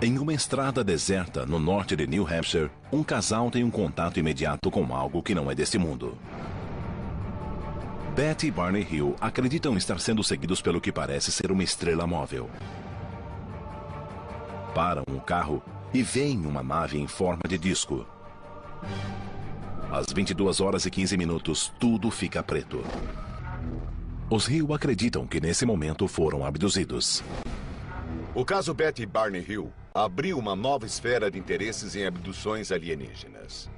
Em uma estrada deserta no norte de New Hampshire, um casal tem um contato imediato com algo que não é deste mundo. Beth e Barney Hill acreditam estar sendo seguidos pelo que parece ser uma estrela móvel. Param o carro e veem uma nave em forma de disco. Às 22 horas e 15 minutos, tudo fica preto. Os Hill acreditam que nesse momento foram abduzidos. O caso Beth e Barney Hill abriu uma nova esfera de interesses em abduções alienígenas.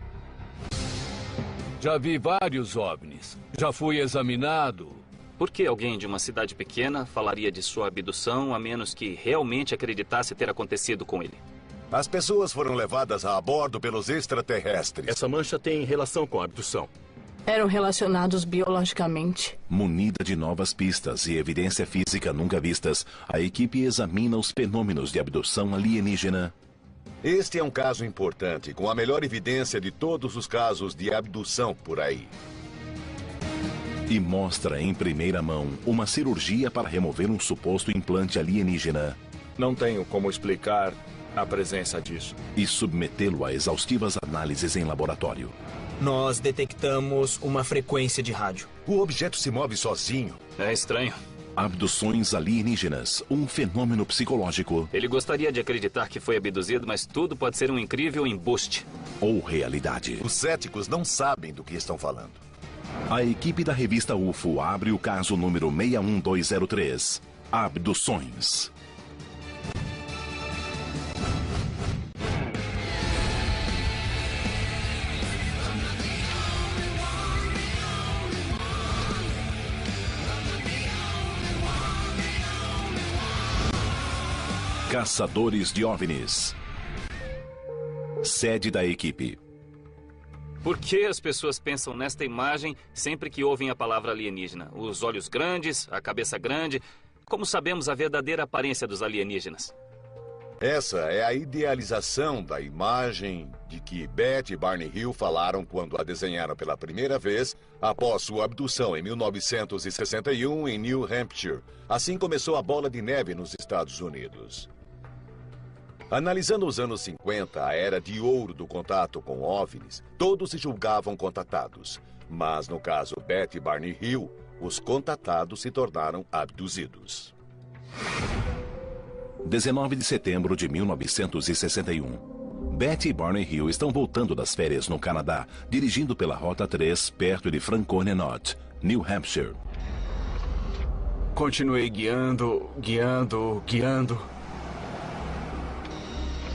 Já vi vários OVNIs. Já fui examinado. Por que alguém de uma cidade pequena falaria de sua abdução a menos que realmente acreditasse ter acontecido com ele? As pessoas foram levadas a bordo pelos extraterrestres. Essa mancha tem relação com a abdução. Eram relacionados biologicamente. Munida de novas pistas e evidência física nunca vistas, a equipe examina os fenômenos de abdução alienígena. Este é um caso importante, com a melhor evidência de todos os casos de abdução por aí. E mostra em primeira mão uma cirurgia para remover um suposto implante alienígena. Não tenho como explicar a presença disso. E submetê-lo a exaustivas análises em laboratório. Nós detectamos uma frequência de rádio. O objeto se move sozinho. É estranho. Abduções alienígenas, um fenômeno psicológico. Ele gostaria de acreditar que foi abduzido, mas tudo pode ser um incrível embuste. Ou realidade. Os céticos não sabem do que estão falando. A equipe da revista UFO abre o caso número 61203. Abduções. Caçadores de OVNIs. Sede da equipe. Por que as pessoas pensam nesta imagem sempre que ouvem a palavra alienígena? Os olhos grandes, a cabeça grande. Como sabemos a verdadeira aparência dos alienígenas? Essa é a idealização da imagem de que Beth e Barney Hill falaram quando a desenharam pela primeira vez após sua abdução em 1961 em New Hampshire. Assim começou a bola de neve nos Estados Unidos. Analisando os anos 50, a era de ouro do contato com OVNIs, todos se julgavam contatados. Mas no caso Beth e Barney Hill, os contatados se tornaram abduzidos. 19 de setembro de 1961. Beth e Barney Hill estão voltando das férias no Canadá, dirigindo pela Rota 3, perto de Franconia North, New Hampshire. Continuei guiando.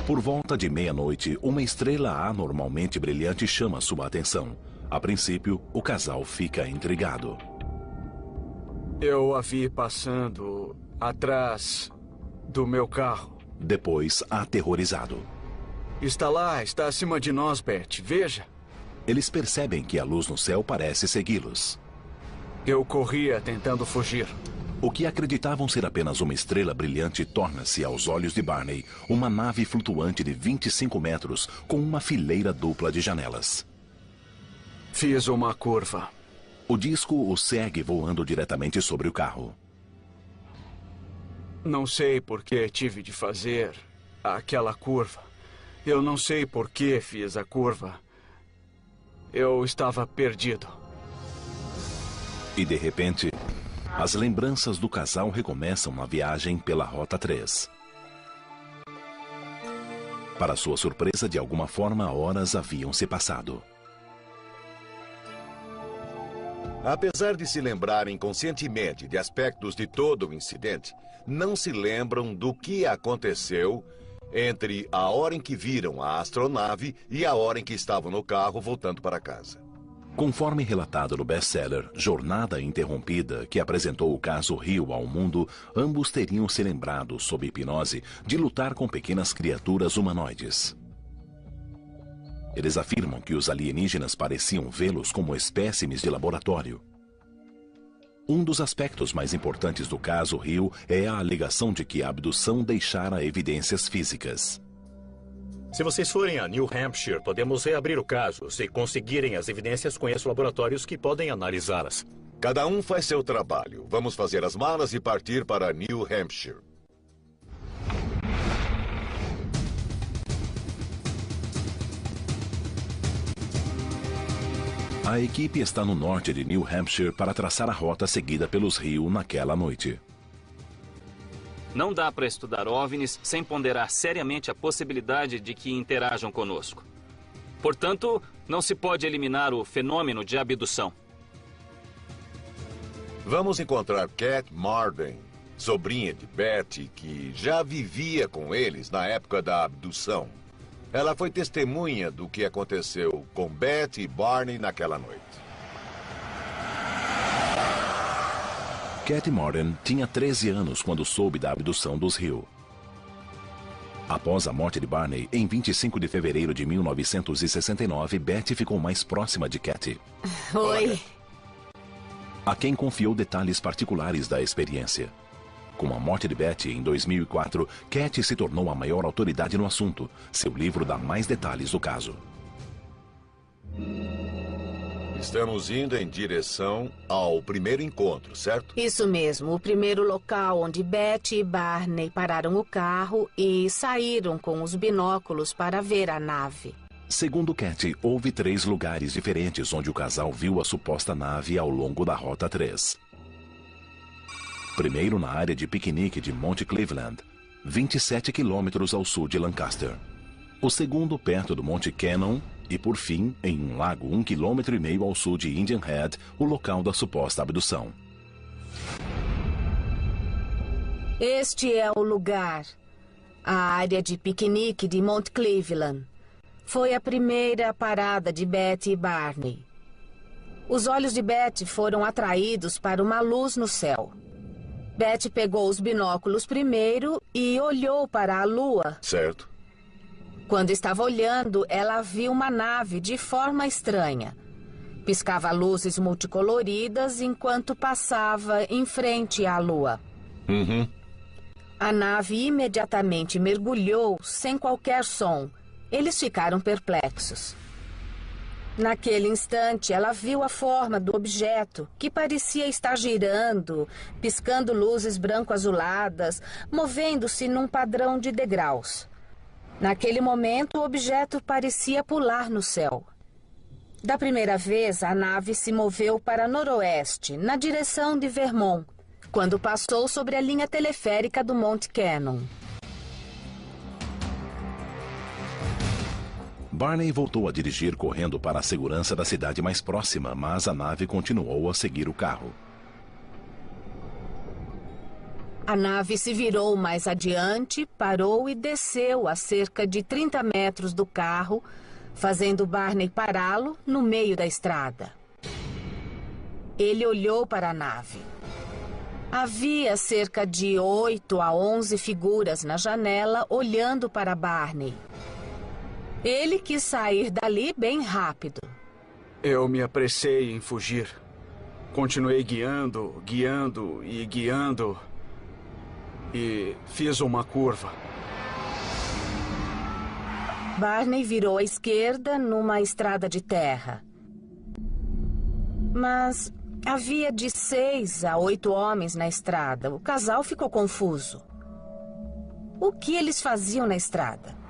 Por volta de meia-noite, uma estrela anormalmente brilhante chama sua atenção. A princípio, o casal fica intrigado. Eu a vi passando atrás do meu carro. Depois, aterrorizado. Está lá, está acima de nós, Beth. Veja. Eles percebem que a luz no céu parece segui-los. Eu corria tentando fugir. O que acreditavam ser apenas uma estrela brilhante torna-se, aos olhos de Barney, uma nave flutuante de 25 metros com uma fileira dupla de janelas. Fiz uma curva. O disco o segue voando diretamente sobre o carro. Não sei por que tive de fazer aquela curva. Eu não sei por que fiz a curva. Eu estava perdido. E de repente, as lembranças do casal recomeçam na viagem pela Rota 3. Para sua surpresa, de alguma forma, horas haviam se passado. Apesar de se lembrarem conscientemente de aspectos de todo o incidente, não se lembram do que aconteceu entre a hora em que viram a astronave e a hora em que estavam no carro voltando para casa. Conforme relatado no best-seller Jornada Interrompida, que apresentou o caso Hill ao mundo, ambos teriam se lembrado, sob hipnose, de lutar com pequenas criaturas humanoides. Eles afirmam que os alienígenas pareciam vê-los como espécimes de laboratório. Um dos aspectos mais importantes do caso Hill é a alegação de que a abdução deixara evidências físicas. Se vocês forem a New Hampshire, podemos reabrir o caso. Se conseguirem as evidências, conheço laboratórios que podem analisá-las. Cada um faz seu trabalho. Vamos fazer as malas e partir para New Hampshire. A equipe está no norte de New Hampshire para traçar a rota seguida pelos Hill naquela noite. Não dá para estudar OVNIs sem ponderar seriamente a possibilidade de que interajam conosco. Portanto, não se pode eliminar o fenômeno de abdução. Vamos encontrar Cat Marden, sobrinha de Betty, que já vivia com eles na época da abdução. Ela foi testemunha do que aconteceu com Betty e Barney naquela noite. Cat Marden tinha 13 anos quando soube da abdução dos Hill. Após a morte de Barney, em 25 de fevereiro de 1969, Betty ficou mais próxima de Cat. Oi. A quem confiou detalhes particulares da experiência. Com a morte de Betty em 2004, Cat se tornou a maior autoridade no assunto. Seu livro dá mais detalhes do caso. Estamos indo em direção ao primeiro encontro, certo? Isso mesmo, o primeiro local onde Betty e Barney pararam o carro e saíram com os binóculos para ver a nave. Segundo Cat, houve 3 lugares diferentes onde o casal viu a suposta nave ao longo da Rota 3. Primeiro na área de piquenique de Mount Cleveland, 27 quilômetros ao sul de Lancaster. O segundo perto do Monte Cannon e, por fim, em um lago 1,5 km ao sul de Indian Head, o local da suposta abdução. Este é o lugar, a área de piquenique de Mount Cleveland. Foi a primeira parada de Betty e Barney. Os olhos de Betty foram atraídos para uma luz no céu. Betty pegou os binóculos primeiro e olhou para a lua. Certo. Quando estava olhando, ela viu uma nave de forma estranha. Piscava luzes multicoloridas enquanto passava em frente à lua. A nave imediatamente mergulhou sem qualquer som. Eles ficaram perplexos. Naquele instante, ela viu a forma do objeto, que parecia estar girando, piscando luzes branco-azuladas, movendo-se num padrão de degraus. Naquele momento, o objeto parecia pular no céu. Da primeira vez, a nave se moveu para noroeste, na direção de Vermont, quando passou sobre a linha teleférica do Monte Cannon. Barney voltou a dirigir correndo para a segurança da cidade mais próxima, mas a nave continuou a seguir o carro. A nave se virou mais adiante, parou e desceu a cerca de 30 metros do carro, fazendo Barney pará-lo no meio da estrada. Ele olhou para a nave. Havia cerca de 8 a 11 figuras na janela olhando para Barney. Ele quis sair dali bem rápido. Eu me apressei em fugir. Continuei guiando e fiz uma curva. Barney virou à esquerda numa estrada de terra. Mas havia de 6 a 8 homens na estrada. O casal ficou confuso. O que eles faziam na estrada?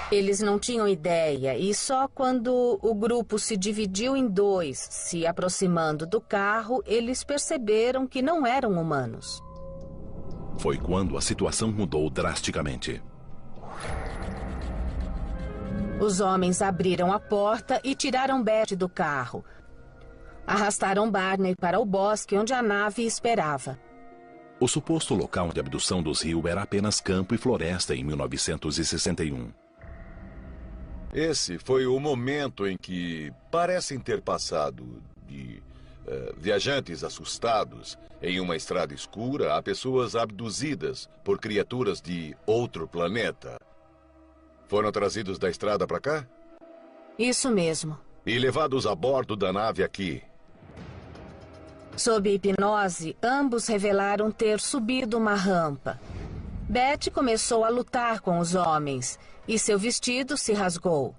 Eles não tinham ideia e só quando o grupo se dividiu em 2, se aproximando do carro, eles perceberam que não eram humanos. Foi quando a situação mudou drasticamente. Os homens abriram a porta e tiraram Betty do carro. Arrastaram Barney para o bosque onde a nave esperava. O suposto local de abdução dos Hill era apenas campo e floresta em 1961. Esse foi o momento em que parecem ter passado de viajantes assustados em uma estrada escura a pessoas abduzidas por criaturas de outro planeta. Foram trazidos da estrada para cá? Isso mesmo. E levados a bordo da nave aqui. Sob hipnose, ambos revelaram ter subido uma rampa. Betty começou a lutar com os homens e seu vestido se rasgou.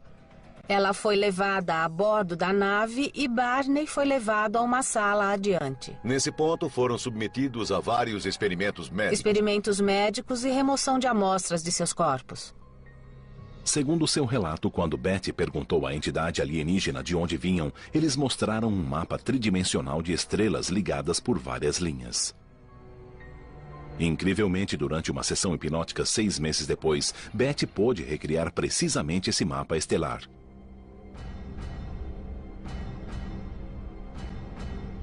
Ela foi levada a bordo da nave e Barney foi levado a uma sala adiante. Nesse ponto, foram submetidos a vários experimentos médicos. Experimentos médicos e remoção de amostras de seus corpos. Segundo seu relato, quando Betty perguntou à entidade alienígena de onde vinham, eles mostraram um mapa tridimensional de estrelas ligadas por várias linhas. Incrivelmente, durante uma sessão hipnótica 6 meses depois, Betty pôde recriar precisamente esse mapa estelar.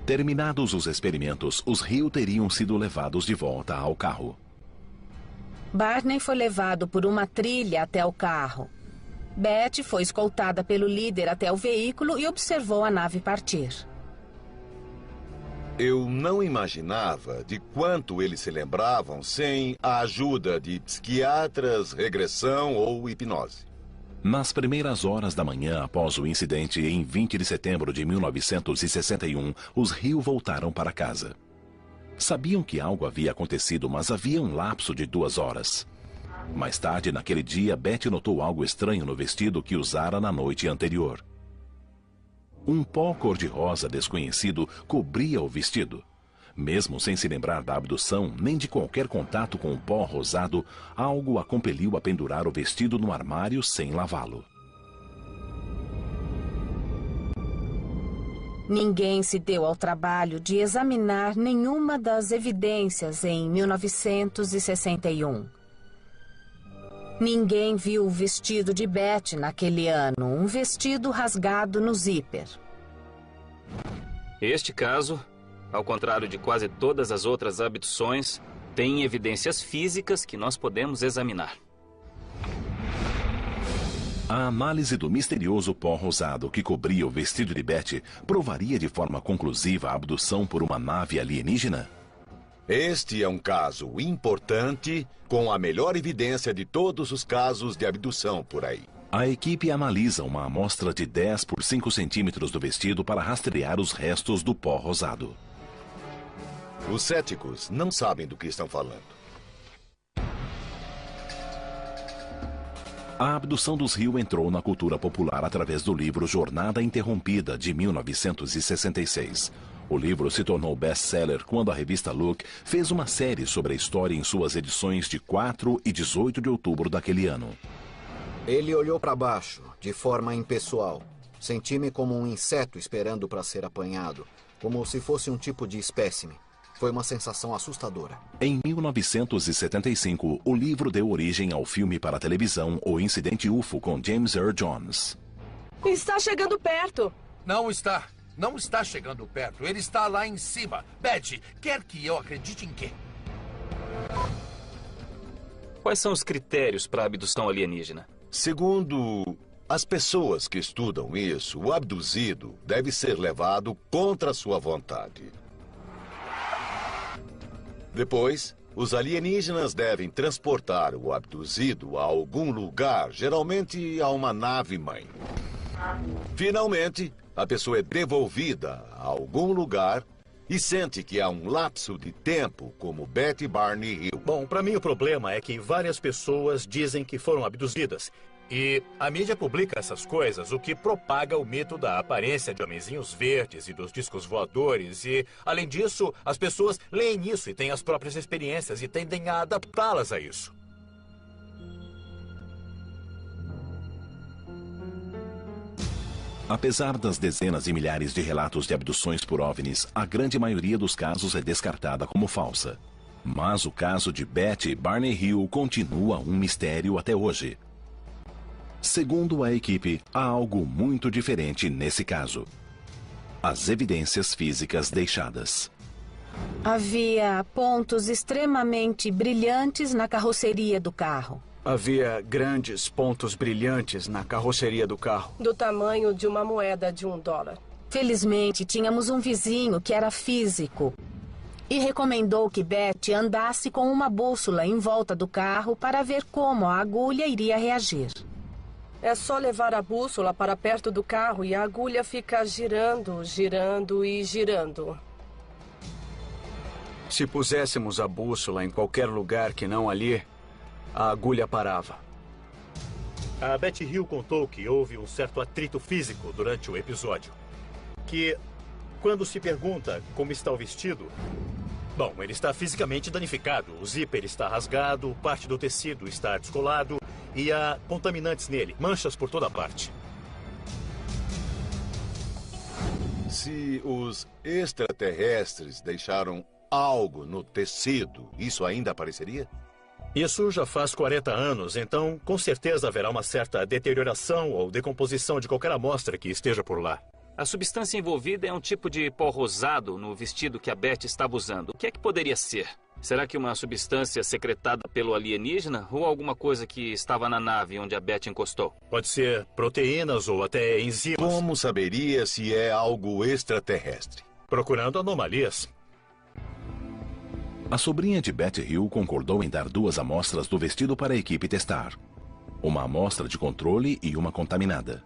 Terminados os experimentos, os Hill teriam sido levados de volta ao carro. Barney foi levado por uma trilha até o carro. Betty foi escoltada pelo líder até o veículo e observou a nave partir. Eu não imaginava de quanto eles se lembravam sem a ajuda de psiquiatras, regressão ou hipnose. Nas primeiras horas da manhã após o incidente, em 20 de setembro de 1961, os Hill voltaram para casa. Sabiam que algo havia acontecido, mas havia um lapso de 2 horas. Mais tarde, naquele dia, Betty notou algo estranho no vestido que usara na noite anterior. Um pó cor-de-rosa desconhecido cobria o vestido. Mesmo sem se lembrar da abdução, nem de qualquer contato com o pó rosado, algo a compeliu a pendurar o vestido no armário sem lavá-lo. Ninguém se deu ao trabalho de examinar nenhuma das evidências em 1961. Ninguém viu o vestido de Betty naquele ano, um vestido rasgado no zíper. Este caso, ao contrário de quase todas as outras abduções, tem evidências físicas que nós podemos examinar. A análise do misterioso pó rosado que cobria o vestido de Betty provaria de forma conclusiva a abdução por uma nave alienígena? Este é um caso importante, com a melhor evidência de todos os casos de abdução por aí. A equipe analisa uma amostra de 10 por 5 centímetros do vestido para rastrear os restos do pó rosado. Os céticos não sabem do que estão falando. A abdução dos Hill entrou na cultura popular através do livro Jornada Interrompida, de 1966. O livro se tornou best-seller quando a revista Look fez uma série sobre a história em suas edições de 4 e 18 de outubro daquele ano. Ele olhou para baixo, de forma impessoal. Senti-me como um inseto esperando para ser apanhado, como se fosse um tipo de espécime. Foi uma sensação assustadora. Em 1975, o livro deu origem ao filme para televisão O Incidente UFO com James Earl Jones. Está chegando perto. Não está. Não está chegando perto. Ele está lá em cima. Betty, quer que eu acredite em quê? Quais são os critérios para a abdução alienígena? Segundo as pessoas que estudam isso, o abduzido deve ser levado contra sua vontade. Depois, os alienígenas devem transportar o abduzido a algum lugar, geralmente a uma nave-mãe. Finalmente, a pessoa é devolvida a algum lugar e sente que há um lapso de tempo, como Betty Barney Hill. Bom, para mim o problema é que várias pessoas dizem que foram abduzidas. E a mídia publica essas coisas, o que propaga o mito da aparência de homenzinhos verdes e dos discos voadores. E, além disso, as pessoas leem isso e têm as próprias experiências e tendem a adaptá-las a isso. Apesar das dezenas de milhares de relatos de abduções por OVNIs, a grande maioria dos casos é descartada como falsa. Mas o caso de Betty Barney Hill continua um mistério até hoje. Segundo a equipe, há algo muito diferente nesse caso. As evidências físicas deixadas. Havia pontos extremamente brilhantes na carroceria do carro. Havia grandes pontos brilhantes na carroceria do carro. Do tamanho de uma moeda de $1. Felizmente, tínhamos um vizinho que era físico e recomendou que Betty andasse com uma bússola em volta do carro para ver como a agulha iria reagir. É só levar a bússola para perto do carro e a agulha fica girando, girando e girando. Se puséssemos a bússola em qualquer lugar que não ali, a agulha parava. A Betty Hill contou que houve um certo atrito físico durante o episódio. Que, quando se pergunta como está o vestido... Bom, ele está fisicamente danificado. O zíper está rasgado, parte do tecido está descolado e há contaminantes nele, manchas por toda parte. Se os extraterrestres deixaram algo no tecido, isso ainda apareceria? Isso já faz 40 anos, então com certeza haverá uma certa deterioração ou decomposição de qualquer amostra que esteja por lá. A substância envolvida é um tipo de pó rosado no vestido que a Beth estava usando. O que é que poderia ser? Será que uma substância secretada pelo alienígena ou alguma coisa que estava na nave onde a Beth encostou? Pode ser proteínas ou até enzimas. Como saberia se é algo extraterrestre? Procurando anomalias. A sobrinha de Beth Hill concordou em dar 2 amostras do vestido para a equipe testar. Uma amostra de controle e uma contaminada.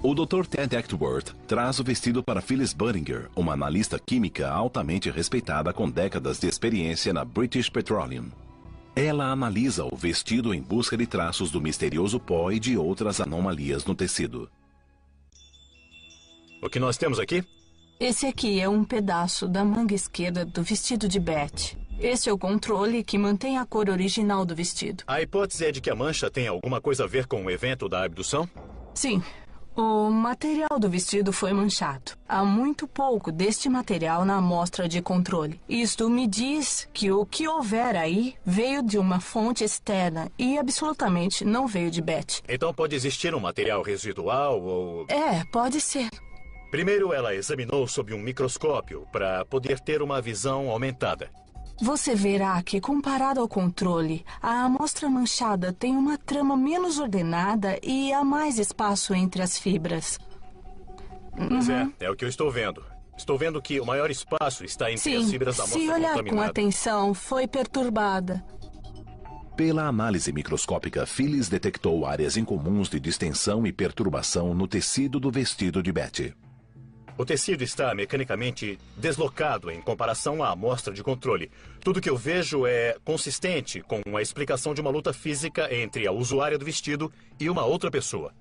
O Dr. Ted Actworth traz o vestido para Phyllis Buttinger, uma analista química altamente respeitada com décadas de experiência na British Petroleum. Ela analisa o vestido em busca de traços do misterioso pó e de outras anomalias no tecido. O que nós temos aqui? Esse aqui é um pedaço da manga esquerda do vestido de Beth. Esse é o controle que mantém a cor original do vestido. A hipótese é de que a mancha tem alguma coisa a ver com o evento da abdução? Sim. O material do vestido foi manchado. Há muito pouco deste material na amostra de controle. Isto me diz que o que houver aí veio de uma fonte externa e absolutamente não veio de Beth. Então pode existir um material residual ou... Pode ser. Primeiro ela examinou sob um microscópio para poder ter uma visão aumentada. Você verá que, comparado ao controle, a amostra manchada tem uma trama menos ordenada e há mais espaço entre as fibras. Pois é o que eu estou vendo. Estou vendo que o maior espaço está entre as fibras da amostra contaminada. Se olhar com atenção, foi perturbada. Pela análise microscópica, Phyllis detectou áreas incomuns de distensão e perturbação no tecido do vestido de Beth. O tecido está mecanicamente deslocado em comparação à amostra de controle. Tudo que eu vejo é consistente com a explicação de uma luta física entre a usuária do vestido e uma outra pessoa.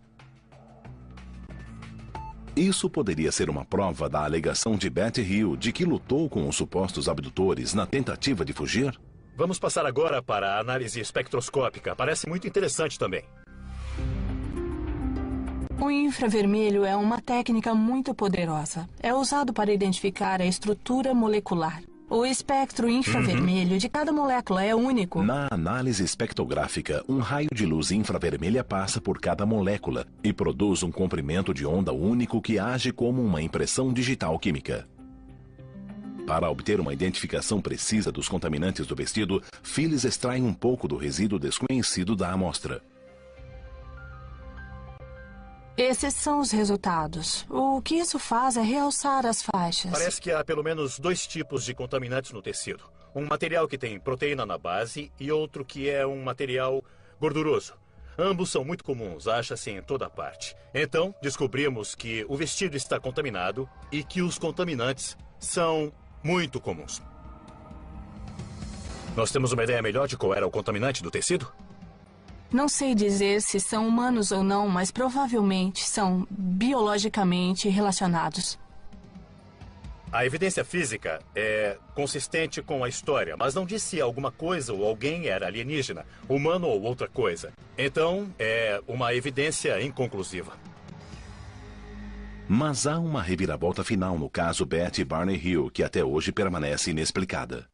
Isso poderia ser uma prova da alegação de Beth Hill de que lutou com os supostos abdutores na tentativa de fugir? Vamos passar agora para a análise espectroscópica. Parece muito interessante também. O infravermelho é uma técnica muito poderosa. É usado para identificar a estrutura molecular. O espectro infravermelho de cada molécula é único. Na análise espectrográfica, um raio de luz infravermelha passa por cada molécula e produz um comprimento de onda único que age como uma impressão digital química. Para obter uma identificação precisa dos contaminantes do vestido, Phyllis extrai um pouco do resíduo desconhecido da amostra. Esses são os resultados. O que isso faz é realçar as faixas. Parece que há pelo menos 2 tipos de contaminantes no tecido. Um material que tem proteína na base e outro que é um material gorduroso. Ambos são muito comuns, acha-se em toda parte. Então, descobrimos que o vestido está contaminado e que os contaminantes são muito comuns. Nós temos uma ideia melhor de qual era o contaminante do tecido? Não sei dizer se são humanos ou não, mas provavelmente são biologicamente relacionados. A evidência física é consistente com a história, mas não diz se alguma coisa ou alguém era alienígena, humano ou outra coisa. Então, é uma evidência inconclusiva. Mas há uma reviravolta final no caso Beth e Barney Hill que até hoje permanece inexplicada.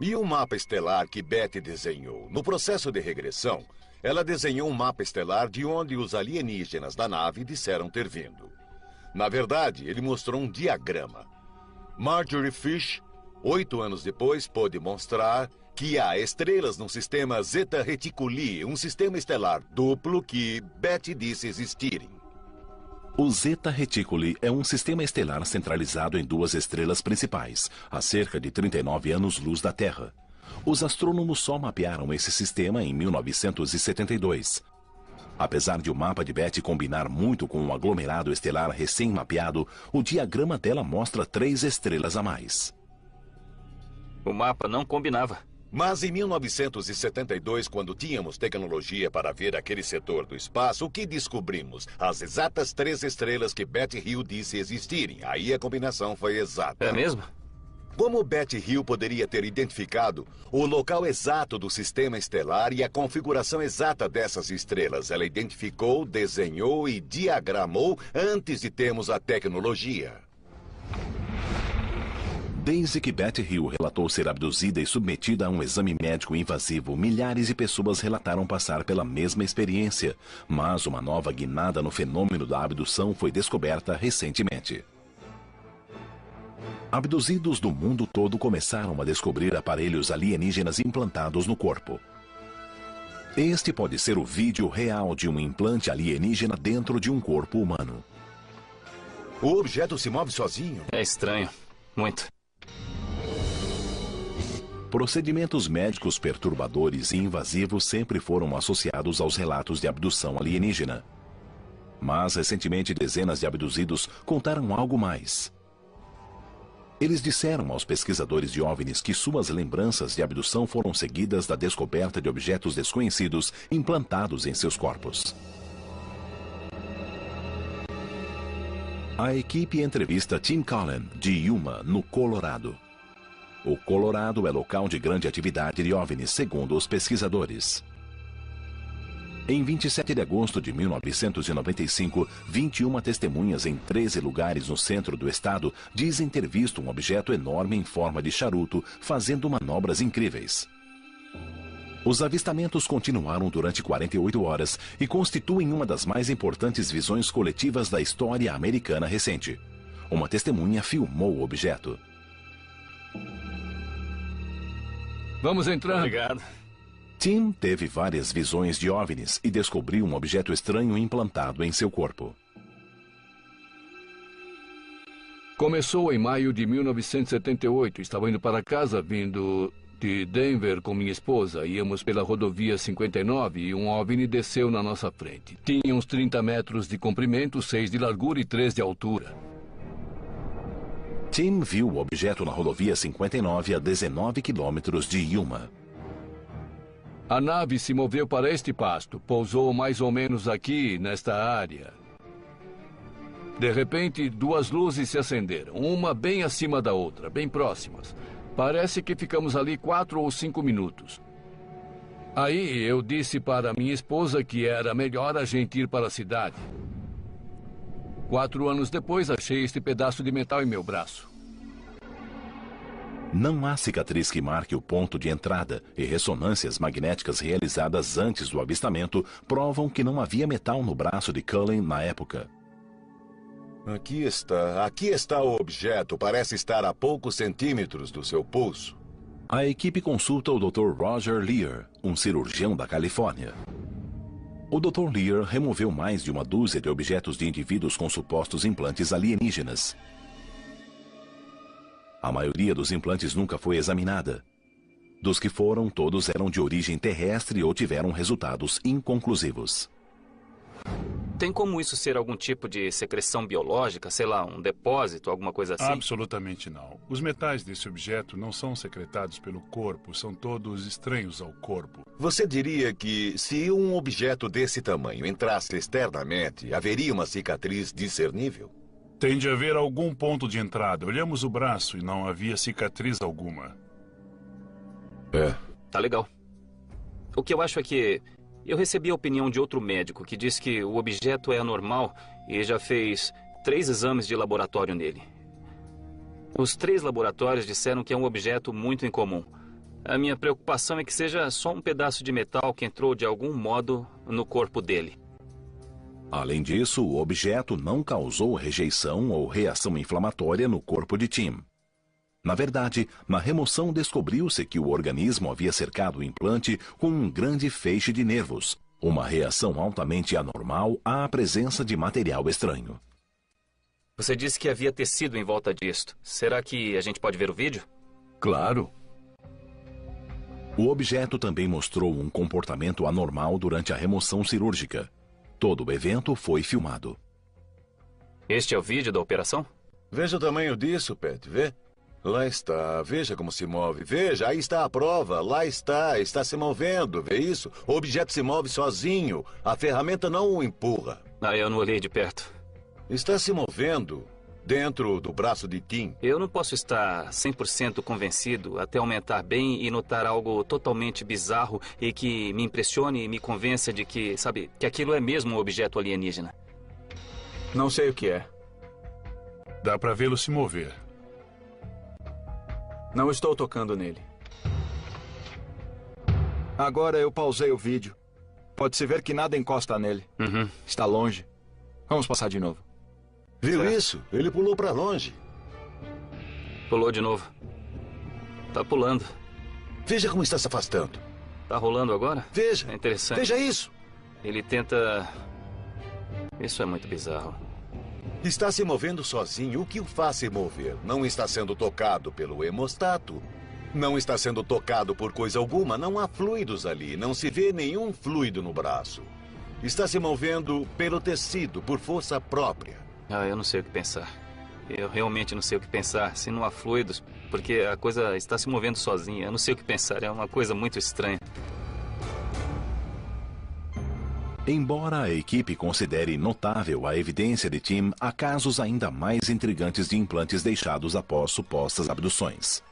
E o mapa estelar que Beth desenhou? No processo de regressão, ela desenhou um mapa estelar de onde os alienígenas da nave disseram ter vindo. Na verdade, ele mostrou um diagrama. Marjorie Fish, 8 anos depois, pôde mostrar que há estrelas no sistema Zeta Reticuli, um sistema estelar duplo que Beth disse existirem. O Zeta Reticuli é um sistema estelar centralizado em 2 estrelas principais, a cerca de 39 anos-luz da Terra. Os astrônomos só mapearam esse sistema em 1972. Apesar de o mapa de Beth combinar muito com o aglomerado estelar recém-mapeado, o diagrama dela mostra 3 estrelas a mais. O mapa não combinava. Mas em 1972, quando tínhamos tecnologia para ver aquele setor do espaço, o que descobrimos? As exatas 3 estrelas que Beth Hill disse existirem. Aí a combinação foi exata. É mesmo? Como Betty Hill poderia ter identificado o local exato do sistema estelar e a configuração exata dessas estrelas? Ela identificou, desenhou e diagramou antes de termos a tecnologia. Desde que Betty Hill relatou ser abduzida e submetida a um exame médico invasivo, milhares de pessoas relataram passar pela mesma experiência. Mas uma nova guinada no fenômeno da abdução foi descoberta recentemente. Abduzidos do mundo todo começaram a descobrir aparelhos alienígenas implantados no corpo. Este pode ser o vídeo real de um implante alienígena dentro de um corpo humano. O objeto se move sozinho? É estranho. Muito. Procedimentos médicos perturbadores e invasivos sempre foram associados aos relatos de abdução alienígena. Mas, recentemente, dezenas de abduzidos contaram algo mais. Eles disseram aos pesquisadores de OVNIs que suas lembranças de abdução foram seguidas da descoberta de objetos desconhecidos implantados em seus corpos. A equipe entrevista Tim Cullen, de Yuma, no Colorado. O Colorado é local de grande atividade de OVNIs, segundo os pesquisadores. Em 27 de agosto de 1995, 21 testemunhas em 13 lugares no centro do estado dizem ter visto um objeto enorme em forma de charuto fazendo manobras incríveis. Os avistamentos continuaram durante 48 horas e constituem uma das mais importantes visões coletivas da história americana recente. Uma testemunha filmou o objeto. Vamos entrar. Obrigado. Tim teve várias visões de OVNIs e descobriu um objeto estranho implantado em seu corpo. Começou em maio de 1978. Estava indo para casa, vindo de Denver com minha esposa. Íamos pela rodovia 59 e um OVNI desceu na nossa frente. Tinha uns 30 metros de comprimento, 6 de largura e 3 de altura. Tim viu o objeto na rodovia 59 a 19 quilômetros de Yuma. A nave se moveu para este pasto, pousou mais ou menos aqui, nesta área. De repente, duas luzes se acenderam, uma bem acima da outra, bem próximas. Parece que ficamos ali 4 ou 5 minutos. Aí eu disse para minha esposa que era melhor a gente ir para a cidade. 4 anos depois, achei este pedaço de metal em meu braço. Não há cicatriz que marque o ponto de entrada e ressonâncias magnéticas realizadas antes do avistamento provam que não havia metal no braço de Cullen na época. Aqui está o objeto. Parece estar a poucos centímetros do seu pulso. A equipe consulta o Dr. Roger Lear, um cirurgião da Califórnia. O Dr. Lear removeu mais de uma dúzia de objetos de indivíduos com supostos implantes alienígenas. A maioria dos implantes nunca foi examinada. Dos que foram, todos eram de origem terrestre ou tiveram resultados inconclusivos. Tem como isso ser algum tipo de secreção biológica, sei lá, um depósito, alguma coisa assim? Absolutamente não. Os metais desse objeto não são secretados pelo corpo, são todos estranhos ao corpo. Você diria que se um objeto desse tamanho entrasse externamente, haveria uma cicatriz discernível? Tem de haver algum ponto de entrada. Olhamos o braço e não havia cicatriz alguma. Tá legal. O que eu acho é que eu recebi a opinião de outro médico que diz que o objeto é anormal e já fez 3 exames de laboratório nele. Os 3 laboratórios disseram que é um objeto muito incomum. A minha preocupação é que seja só um pedaço de metal que entrou de algum modo no corpo dele. Além disso, o objeto não causou rejeição ou reação inflamatória no corpo de Tim. Na verdade, na remoção descobriu-se que o organismo havia cercado o implante com um grande feixe de nervos, uma reação altamente anormal à presença de material estranho. Você disse que havia tecido em volta disto. Será que a gente pode ver o vídeo? Claro. O objeto também mostrou um comportamento anormal durante a remoção cirúrgica. Todo o evento foi filmado. Este é o vídeo da operação? Veja o tamanho disso, Pat, vê? Lá está, veja como se move. Veja, aí está a prova, lá está se movendo, vê isso? O objeto se move sozinho, a ferramenta não o empurra. Eu não olhei de perto. Está se movendo dentro do braço de Tim. Eu não posso estar 100% convencido até aumentar bem e notar algo totalmente bizarro e que me impressione e me convença de que, sabe, que aquilo é mesmo um objeto alienígena. Não sei o que é. Dá pra vê-lo se mover. Não estou tocando nele. Agora eu pausei o vídeo. Pode-se ver que nada encosta nele. Está longe. Vamos passar de novo. Viu isso? Ele pulou pra longe. Pulou de novo. Tá pulando. Veja como está se afastando. Tá rolando agora? Veja. É interessante. Veja isso. Ele tenta... Isso é muito bizarro. Está se movendo sozinho. O que o faz se mover? Não está sendo tocado pelo hemostato. Não está sendo tocado por coisa alguma. Não há fluidos ali. Não se vê nenhum fluido no braço. Está se movendo pelo tecido, por força própria. Eu não sei o que pensar. Eu realmente não sei o que pensar. Se não há fluidos, porque a coisa está se movendo sozinha. Eu não sei o que pensar. É uma coisa muito estranha. Embora a equipe considere notável a evidência de Tim, há casos ainda mais intrigantes de implantes deixados após supostas abduções.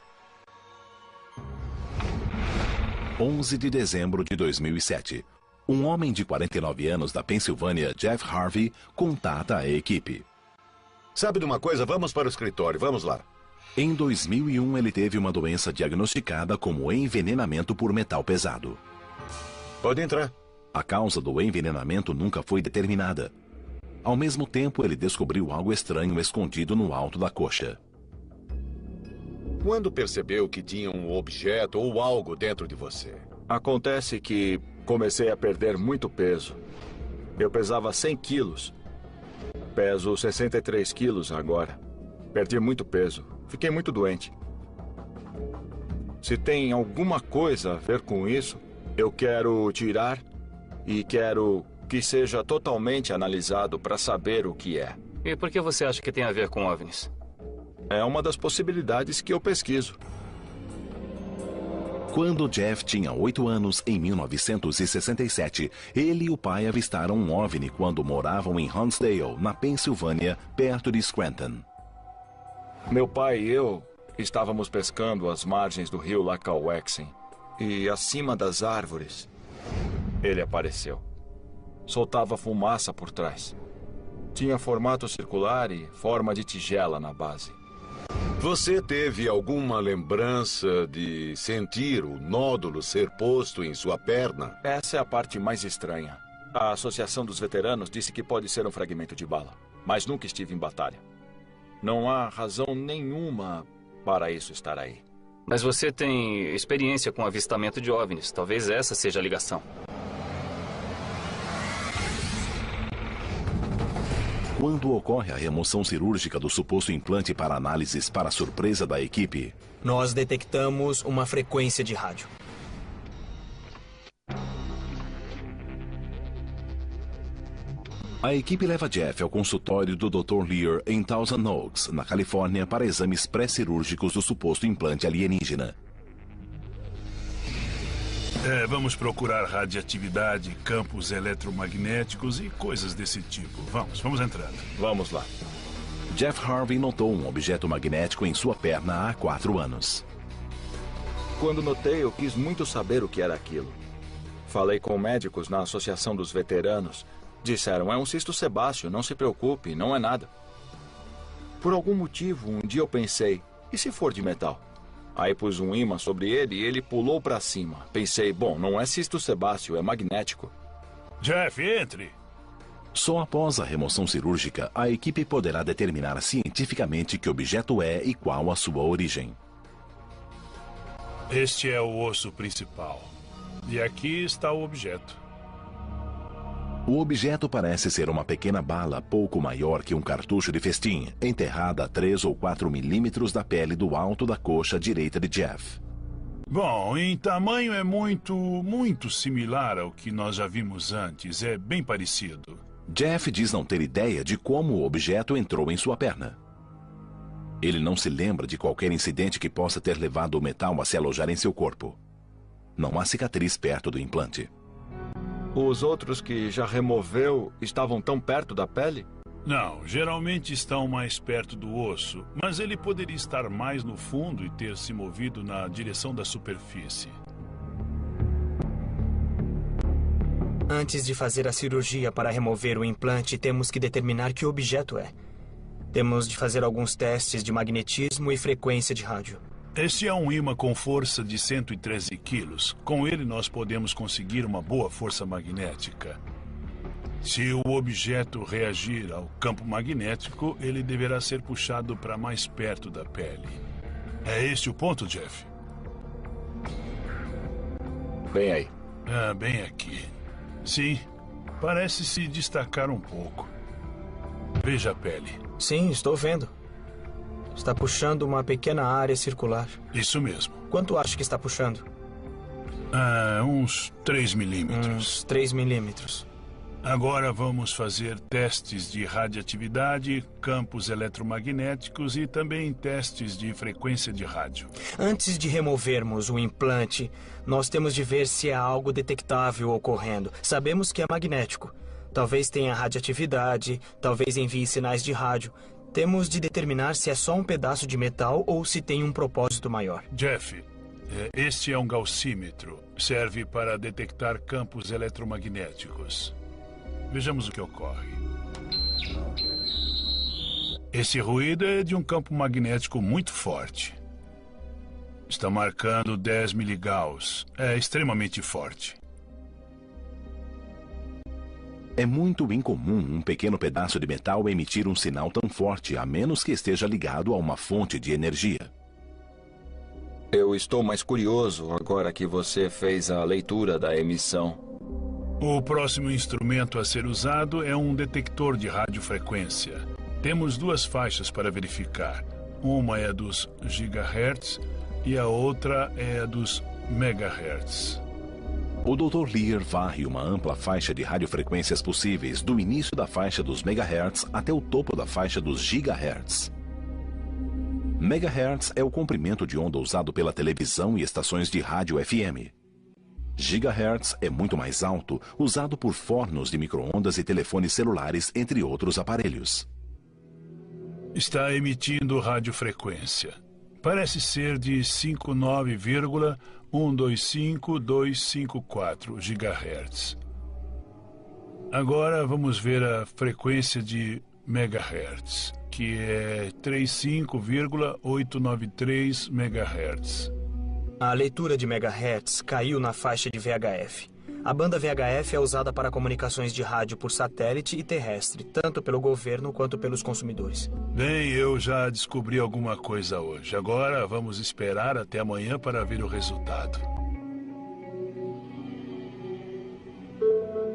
11 de dezembro de 2007. Um homem de 49 anos da Pensilvânia, Jeff Harvey, contata a equipe. Sabe de uma coisa? Vamos para o escritório. Vamos lá. Em 2001, ele teve uma doença diagnosticada como envenenamento por metal pesado. Pode entrar. A causa do envenenamento nunca foi determinada. Ao mesmo tempo, ele descobriu algo estranho escondido no alto da coxa. Quando percebeu que tinha um objeto ou algo dentro de você? Acontece que comecei a perder muito peso. Eu pesava 100 quilos. Peso 63 quilos agora. Perdi muito peso. Fiquei muito doente. Se tem alguma coisa a ver com isso, eu quero tirar e quero que seja totalmente analisado para saber o que é. E por que você acha que tem a ver com OVNIs? É uma das possibilidades que eu pesquiso. Quando Jeff tinha 8 anos, em 1967, ele e o pai avistaram um OVNI quando moravam em Huntsdale, na Pensilvânia, perto de Scranton. Meu pai e eu estávamos pescando às margens do rio Lackawaxen e acima das árvores, ele apareceu. Soltava fumaça por trás. Tinha formato circular e forma de tigela na base. Você teve alguma lembrança de sentir o nódulo ser posto em sua perna? Essa é a parte mais estranha. A Associação dos Veteranos disse que pode ser um fragmento de bala, mas nunca estive em batalha. Não há razão nenhuma para isso estar aí. Mas você tem experiência com avistamento de OVNIs. Talvez essa seja a ligação. Quando ocorre a remoção cirúrgica do suposto implante para análises para a surpresa da equipe, nós detectamos uma frequência de rádio. A equipe leva Jeff ao consultório do Dr. Lear em Thousand Oaks, na Califórnia, para exames pré-cirúrgicos do suposto implante alienígena. Vamos procurar radioatividade, campos eletromagnéticos e coisas desse tipo. Vamos entrando. Vamos lá. Jeff Harvey notou um objeto magnético em sua perna há 4 anos. Quando notei, eu quis muito saber o que era aquilo. Falei com médicos na Associação dos Veteranos. Disseram, é um cisto sebáceo, não se preocupe, não é nada. Por algum motivo, um dia eu pensei, e se for de metal? Aí pus um ímã sobre ele e ele pulou para cima. Pensei, bom, não é cisto sebáceo, é magnético. Jeff, entre! Só após a remoção cirúrgica, a equipe poderá determinar cientificamente que objeto é e qual a sua origem. Este é o osso principal. E aqui está o objeto. O objeto parece ser uma pequena bala pouco maior que um cartucho de festim, enterrada a 3 ou 4 milímetros da pele do alto da coxa direita de Jeff. Bom, em tamanho é muito similar ao que nós já vimos antes. É bem parecido. Jeff diz não ter ideia de como o objeto entrou em sua perna. Ele não se lembra de qualquer incidente que possa ter levado o metal a se alojar em seu corpo. Não há cicatriz perto do implante. Os outros que já removeu estavam tão perto da pele? Não, geralmente estão mais perto do osso, mas ele poderia estar mais no fundo e ter se movido na direção da superfície. Antes de fazer a cirurgia para remover o implante, temos que determinar que objeto é. Temos de fazer alguns testes de magnetismo e frequência de rádio. Este é um ímã com força de 113 quilos. Com ele, nós podemos conseguir uma boa força magnética. Se o objeto reagir ao campo magnético, ele deverá ser puxado para mais perto da pele. É este o ponto, Jeff? Bem aí. Ah, bem aqui. Sim, parece se destacar um pouco. Veja a pele. Sim, estou vendo. Está puxando uma pequena área circular. Isso mesmo. Quanto acha que está puxando? Uns 3 milímetros. Uns 3 milímetros. Agora vamos fazer testes de radioatividade, campos eletromagnéticos e também testes de frequência de rádio. Antes de removermos o implante, nós temos de ver se há algo detectável ocorrendo. Sabemos que é magnético. Talvez tenha radioatividade, talvez envie sinais de rádio. Temos de determinar se é só um pedaço de metal ou se tem um propósito maior. Jeff, este é um gaussímetro. Serve para detectar campos eletromagnéticos. Vejamos o que ocorre. Esse ruído é de um campo magnético muito forte. Está marcando 10 miligauss. É extremamente forte. É muito incomum um pequeno pedaço de metal emitir um sinal tão forte, a menos que esteja ligado a uma fonte de energia. Eu estou mais curioso agora que você fez a leitura da emissão. O próximo instrumento a ser usado é um detector de radiofrequência. Temos 2 faixas para verificar. Uma é dos gigahertz e a outra é dos megahertz. O Dr. Lear varre uma ampla faixa de radiofrequências possíveis, do início da faixa dos megahertz até o topo da faixa dos gigahertz. Megahertz é o comprimento de onda usado pela televisão e estações de rádio FM. Gigahertz é muito mais alto, usado por fornos de micro-ondas e telefones celulares, entre outros aparelhos. Está emitindo radiofrequência. Parece ser de 59,125254 GHz. Agora vamos ver a frequência de megahertz, que é 35,893 MHz. A leitura de megahertz caiu na faixa de VHF. A banda VHF é usada para comunicações de rádio por satélite e terrestre, tanto pelo governo quanto pelos consumidores. Bem, eu já descobri alguma coisa hoje. Agora vamos esperar até amanhã para ver o resultado.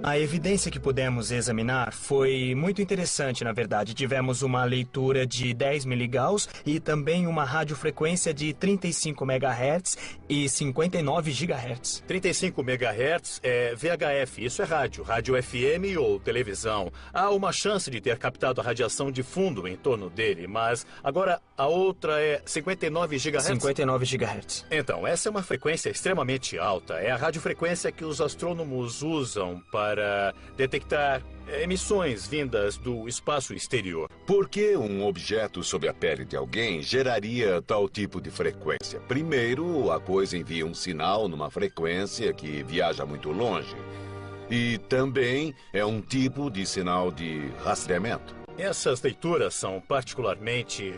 A evidência que pudemos examinar foi muito interessante, na verdade. Tivemos uma leitura de 10 miligauss e também uma radiofrequência de 35 MHz e 59 GHz. 35 MHz é VHF, isso é rádio FM ou televisão. Há uma chance de ter captado a radiação de fundo em torno dele, mas agora a outra é 59 GHz? 59 GHz. Então, essa é uma frequência extremamente alta. É a radiofrequência que os astrônomos usam para detectar emissões vindas do espaço exterior. Por que um objeto sob a pele de alguém geraria tal tipo de frequência? Primeiro, a coisa envia um sinal numa frequência que viaja muito longe. E também é um tipo de sinal de rastreamento. Essas leituras são particularmente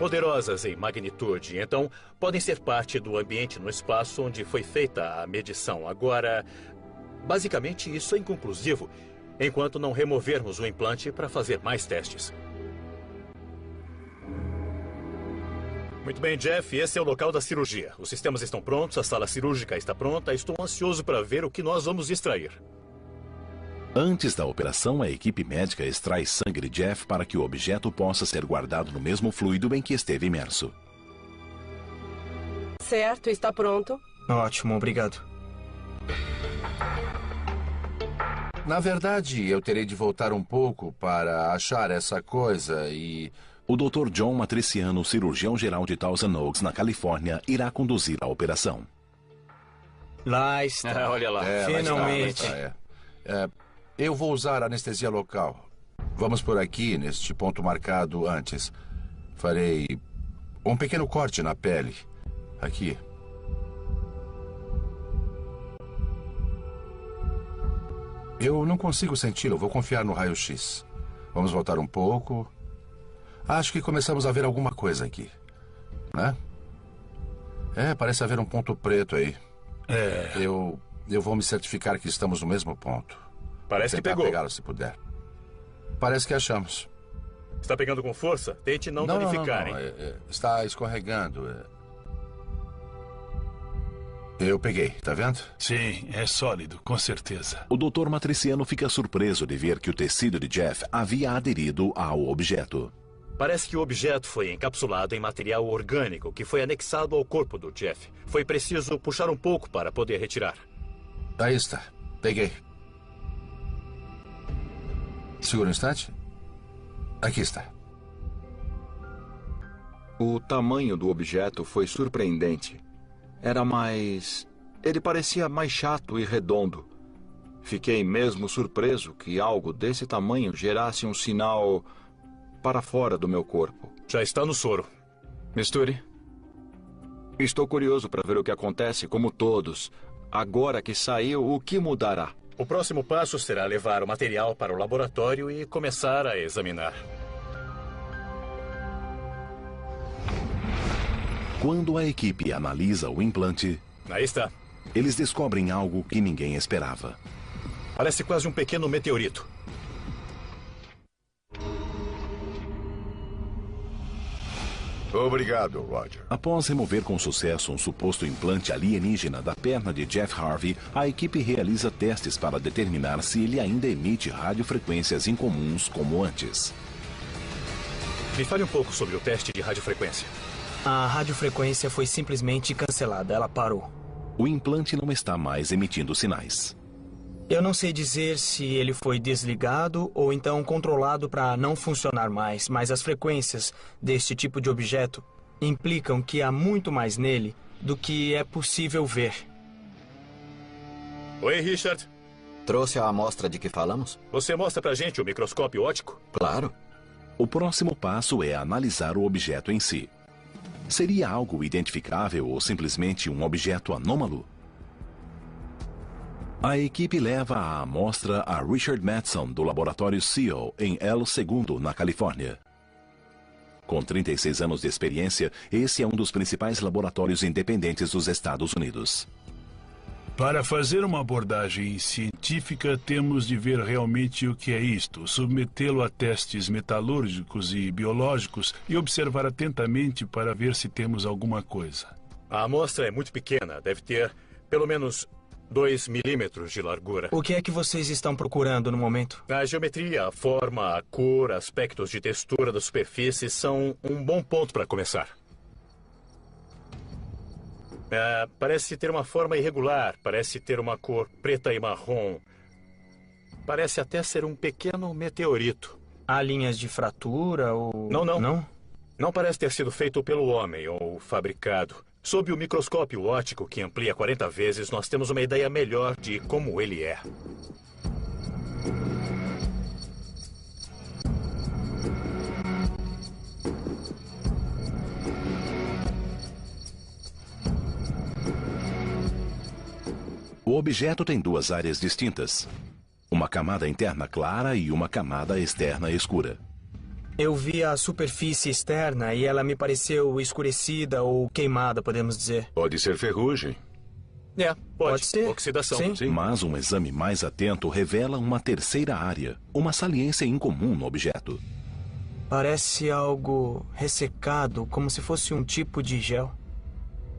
poderosas em magnitude, então podem ser parte do ambiente no espaço onde foi feita a medição. Agora, basicamente, isso é inconclusivo, enquanto não removermos o implante para fazer mais testes. Muito bem, Jeff, esse é o local da cirurgia. Os sistemas estão prontos, a sala cirúrgica está pronta. Estou ansioso para ver o que nós vamos extrair. Antes da operação, a equipe médica extrai sangue de Jeff para que o objeto possa ser guardado no mesmo fluido em que esteve imerso. Certo, está pronto. Ótimo, obrigado. Na verdade, eu terei de voltar um pouco para achar essa coisa e... O Dr. John Matriciano, cirurgião-geral de Thousand Oaks, na Califórnia, irá conduzir a operação. Lá está. Olha lá. É, finalmente. Eu vou usar anestesia local. Vamos por aqui, neste ponto marcado antes. Farei um pequeno corte na pele. Aqui. Eu não consigo senti-lo. Vou confiar no raio-x. Vamos voltar um pouco. Acho que começamos a ver alguma coisa aqui. Né? Parece haver um ponto preto aí. Eu vou me certificar que estamos no mesmo ponto. Parece que pegou. Pegá-lo se puder. Parece que achamos. Está pegando com força? Tente não danificar, hein? Está escorregando. Eu peguei, tá vendo? Sim, é sólido, com certeza. O Dr. Matriciano fica surpreso de ver que o tecido de Jeff havia aderido ao objeto. Parece que o objeto foi encapsulado em material orgânico que foi anexado ao corpo do Jeff. Foi preciso puxar um pouco para poder retirar. Aí está. Peguei. Segura um instante. Aqui está. O tamanho do objeto foi surpreendente. Ele parecia mais chato e redondo. Fiquei mesmo surpreso que algo desse tamanho gerasse um sinal para fora do meu corpo. Já está no soro. Misture. Estou curioso para ver o que acontece, como todos. Agora que saiu, o que mudará? O próximo passo será levar o material para o laboratório e começar a examinar. Quando a equipe analisa o implante, aí está. Eles descobrem algo que ninguém esperava. Parece quase um pequeno meteorito. Obrigado, Roger. Após remover com sucesso um suposto implante alienígena da perna de Jeff Harvey, a equipe realiza testes para determinar se ele ainda emite radiofrequências incomuns como antes. Me fale um pouco sobre o teste de radiofrequência. A radiofrequência foi simplesmente cancelada. Ela parou. O implante não está mais emitindo sinais. Eu não sei dizer se ele foi desligado ou então controlado para não funcionar mais, mas as frequências deste tipo de objeto implicam que há muito mais nele do que é possível ver. Oi, Richard. Trouxe a amostra de que falamos? Você mostra pra gente o microscópio óptico? Claro. O próximo passo é analisar o objeto em si. Seria algo identificável ou simplesmente um objeto anômalo? A equipe leva a amostra a Richard Madsen, do laboratório SEAL, em El Segundo, na Califórnia. Com 36 anos de experiência, esse é um dos principais laboratórios independentes dos Estados Unidos. Para fazer uma abordagem científica, temos de ver realmente o que é isto, submetê-lo a testes metalúrgicos e biológicos e observar atentamente para ver se temos alguma coisa. A amostra é muito pequena, deve ter pelo menos 2 milímetros de largura. O que é que vocês estão procurando no momento? A geometria, a forma, a cor, aspectos de textura da superfície são um bom ponto para começar. Parece ter uma forma irregular, parece ter uma cor preta e marrom. Parece até ser um pequeno meteorito. Há linhas de fratura ou... Não? Não parece ter sido feito pelo homem ou fabricado. Sob o microscópio óptico, que amplia 40 vezes, nós temos uma ideia melhor de como ele é. O objeto tem duas áreas distintas. Uma camada interna clara e uma camada externa escura. Eu vi a superfície externa e ela me pareceu escurecida ou queimada, podemos dizer. Pode ser ferrugem. Pode ser. Oxidação. Sim. Mas um exame mais atento revela uma terceira área, uma saliência incomum no objeto. Parece algo ressecado, como se fosse um tipo de gel.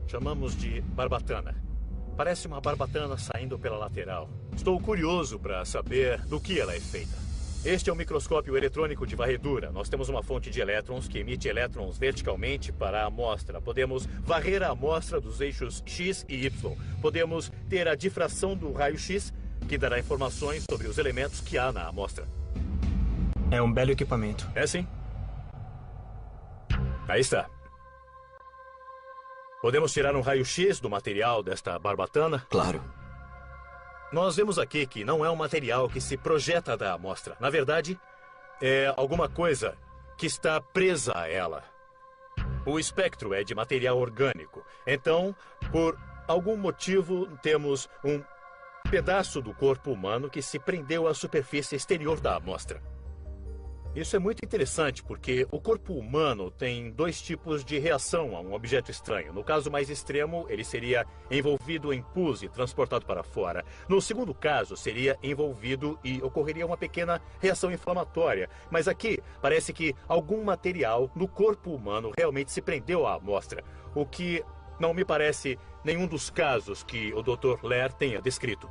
Chamamos de barbatana. Parece uma barbatana saindo pela lateral. Estou curioso para saber do que ela é feita. Este é um microscópio eletrônico de varredura. Nós temos uma fonte de elétrons que emite elétrons verticalmente para a amostra. Podemos varrer a amostra dos eixos X e Y. Podemos ter a difração do raio-X, que dará informações sobre os elementos que há na amostra. É um belo equipamento. É sim. Aí está. Podemos tirar um raio-X do material desta barbatana? Claro. Nós vemos aqui que não é um material que se projeta da amostra. Na verdade, é alguma coisa que está presa a ela. O espectro é de material orgânico. Então, por algum motivo, temos um pedaço do corpo humano que se prendeu à superfície exterior da amostra. Isso é muito interessante porque o corpo humano tem dois tipos de reação a um objeto estranho. No caso mais extremo, ele seria envolvido em pus e transportado para fora. No segundo caso, seria envolvido e ocorreria uma pequena reação inflamatória. Mas aqui, parece que algum material no corpo humano realmente se prendeu à amostra, o que não me parece nenhum dos casos que o Dr. Lair tenha descrito.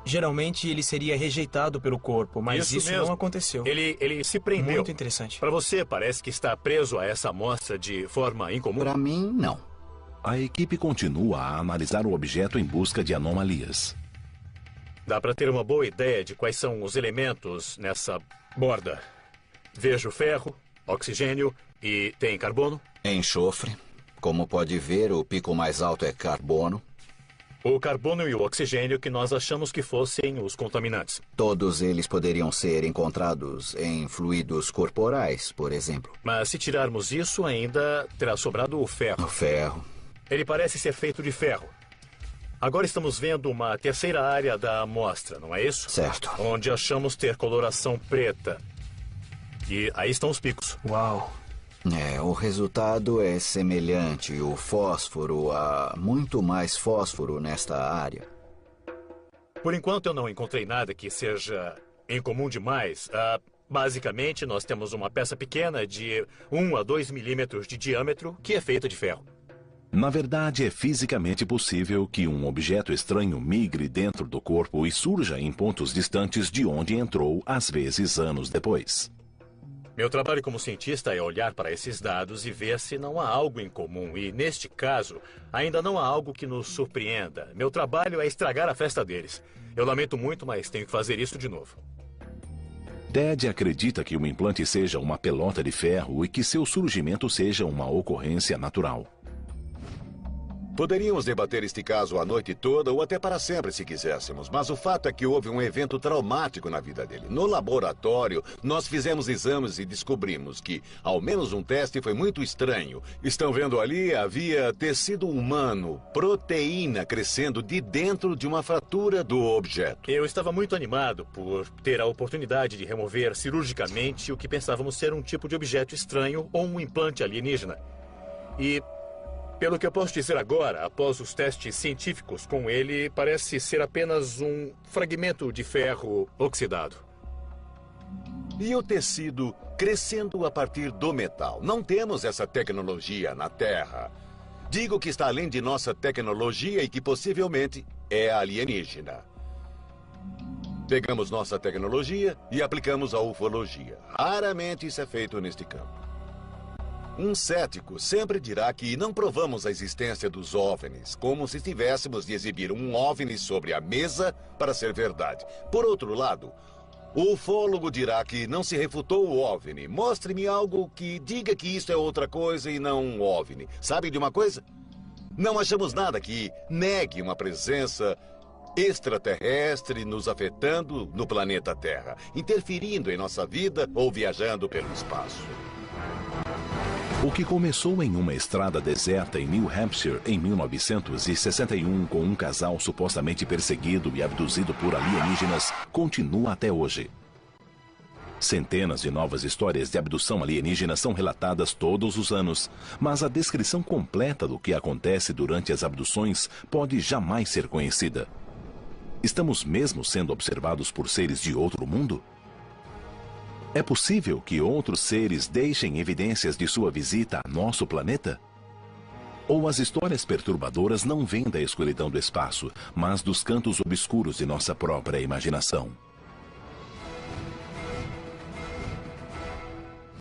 Geralmente ele seria rejeitado pelo corpo, mas isso não aconteceu. Ele se prendeu. Muito interessante. Para você, parece que está preso a essa amostra de forma incomum? Para mim, não. A equipe continua a analisar o objeto em busca de anomalias. Dá para ter uma boa ideia de quais são os elementos nessa borda. Vejo ferro, oxigênio e tem carbono? Enxofre. Como pode ver, o pico mais alto é carbono. O carbono e o oxigênio que nós achamos que fossem os contaminantes. Todos eles poderiam ser encontrados em fluidos corporais, por exemplo. Mas se tirarmos isso, ainda terá sobrado o ferro. O ferro. Ele parece ser feito de ferro. Agora estamos vendo uma terceira área da amostra, não é isso? Certo. Onde achamos ter coloração preta. E aí estão os picos. Uau! O resultado é semelhante. O fósforo, há muito mais fósforo nesta área. Por enquanto eu não encontrei nada que seja incomum demais. Basicamente, nós temos uma peça pequena de 1 a 2 milímetros de diâmetro que é feita de ferro. Na verdade, é fisicamente possível que um objeto estranho migre dentro do corpo e surja em pontos distantes de onde entrou, às vezes anos depois. Meu trabalho como cientista é olhar para esses dados e ver se não há algo em comum. E, neste caso, ainda não há algo que nos surpreenda. Meu trabalho é estragar a festa deles. Eu lamento muito, mas tenho que fazer isso de novo. Ted acredita que o implante seja uma pelota de ferro e que seu surgimento seja uma ocorrência natural. Poderíamos debater este caso a noite toda ou até para sempre, se quiséssemos. Mas o fato é que houve um evento traumático na vida dele. No laboratório, nós fizemos exames e descobrimos que, ao menos um teste foi muito estranho. Estão vendo ali? Havia tecido humano, proteína crescendo de dentro de uma fratura do objeto. Eu estava muito animado por ter a oportunidade de remover cirurgicamente o que pensávamos ser um tipo de objeto estranho ou um implante alienígena. E, pelo que eu posso dizer agora, após os testes científicos com ele, parece ser apenas um fragmento de ferro oxidado. E o tecido crescendo a partir do metal? Não temos essa tecnologia na Terra. Digo que está além de nossa tecnologia e que possivelmente é alienígena. Pegamos nossa tecnologia e aplicamos a ufologia. Raramente isso é feito neste campo. Um cético sempre dirá que não provamos a existência dos OVNIs, como se tivéssemos de exibir um OVNI sobre a mesa para ser verdade. Por outro lado, o ufólogo dirá que não se refutou o OVNI. Mostre-me algo que diga que isso é outra coisa e não um OVNI. Sabe de uma coisa? Não achamos nada que negue uma presença extraterrestre nos afetando no planeta Terra, interferindo em nossa vida ou viajando pelo espaço. O que começou em uma estrada deserta em New Hampshire em 1961 com um casal supostamente perseguido e abduzido por alienígenas continua até hoje. Centenas de novas histórias de abdução alienígena são relatadas todos os anos, mas a descrição completa do que acontece durante as abduções pode jamais ser conhecida. Estamos mesmo sendo observados por seres de outro mundo? É possível que outros seres deixem evidências de sua visita a nosso planeta? Ou as histórias perturbadoras não vêm da escuridão do espaço, mas dos cantos obscuros de nossa própria imaginação?